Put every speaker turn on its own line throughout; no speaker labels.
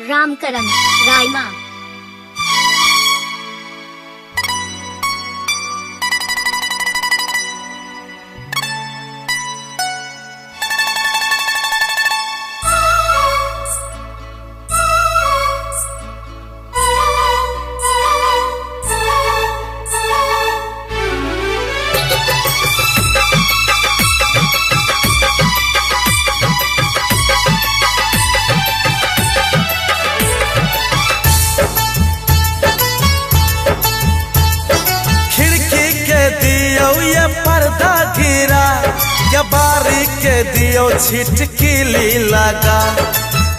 रामकरण रायमा।
ये पर्दा गिरा क्या बारी के दियो छिटकिली लगा।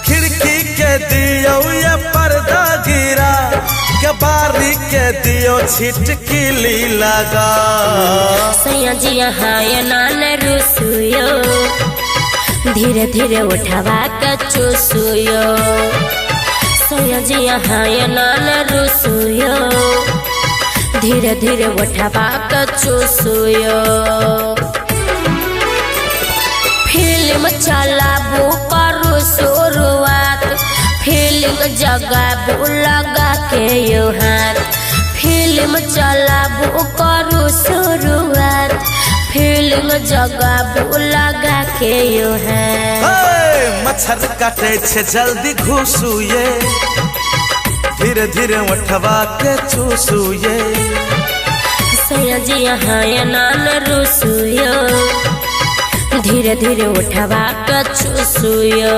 खिड़की के दियो ये पर्दा गिरा क्या बारी के दियो छिटकिली लगा।
सैया जी यहाँ नान रुसुयो धीरे धीरे उठवा के चूसुयो। सैया जी यहाँ नान रुसुयो धीरे धीरे उठवा के चूसुयो। फिल्म चलाबू करू शुरुआत फिल्म जगाबू लगा के यो हाथ। फिल्म चलाबू करू शुरुआत फिल्म जगाबू लगा के यो हाथ।
मच्छर काटे छे जल्दी घुसुए धीरे धीरे उठवा के चूसुए।
सैया जी यहाँ नान रुसुयो धीरे धीरे उठवा के चूसुयो।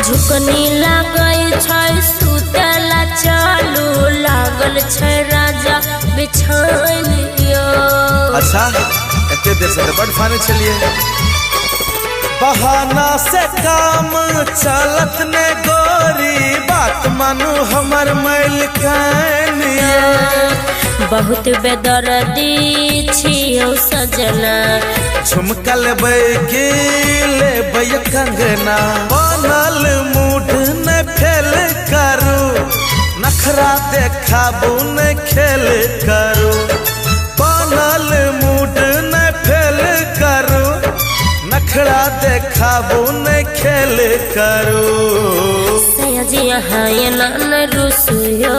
झुकनी लागल छै सुतला चालू लागल छै राजा बिछानियो।
अच्छा एते देर से बड़ फाने चलिए। बहाना से काम चलत ने गोरी बात मानू हमर मैल कनिया।
बहुत बेदर्दी छियो सजना
झुमका लेबै की लेबै कंगना। बनल मूड न फेल करू नखरा देखाबू न खेल करू। बनल मूड न फेल करू नखरा देखाबू न खेल करू।
सैया जी यहाँ नान रुसुयो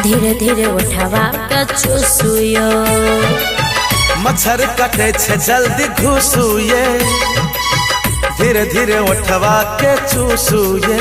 धीरे धीरे उठवा के चूसुयो।
मच्छर कटे छे जल्दी घुसुए धीरे धीरे उठवा के चूसुए।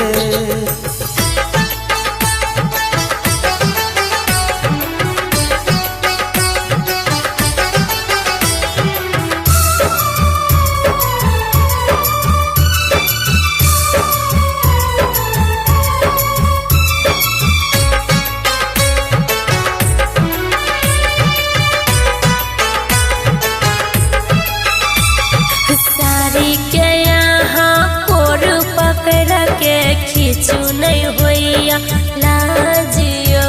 खींचू नहीं होइया लाजियो।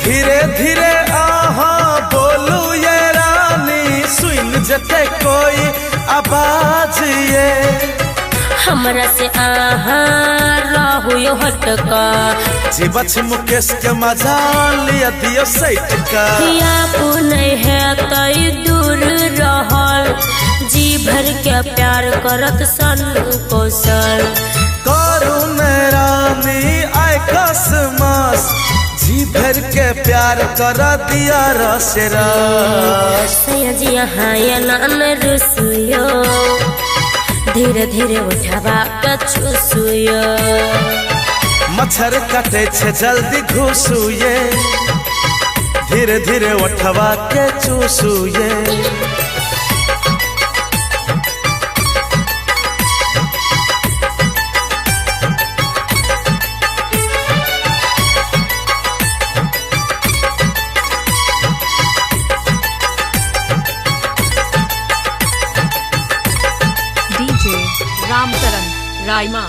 धीरे धीरे आहा बोलू ये रानी सुन जते कोई आवाज ये।
हमरा से आहा राहुयो हटका
जीवछ मुकेश के मजा लिया दियो सैट का।
नहीं है तई दूर रहल जी भर के प्यार करत सन कौशल।
करुण रानी आय कसमस जी भर के प्यार कर दिया रस रस।
सैया जी यहाँ नान रुसुयो धीरे धीरे उठवा के चूसुयो।
मच्छर कटे छे जल्दी घुसुए धीरे धीरे उठवा के चूसुए।
डीजे रामकरण रायमा।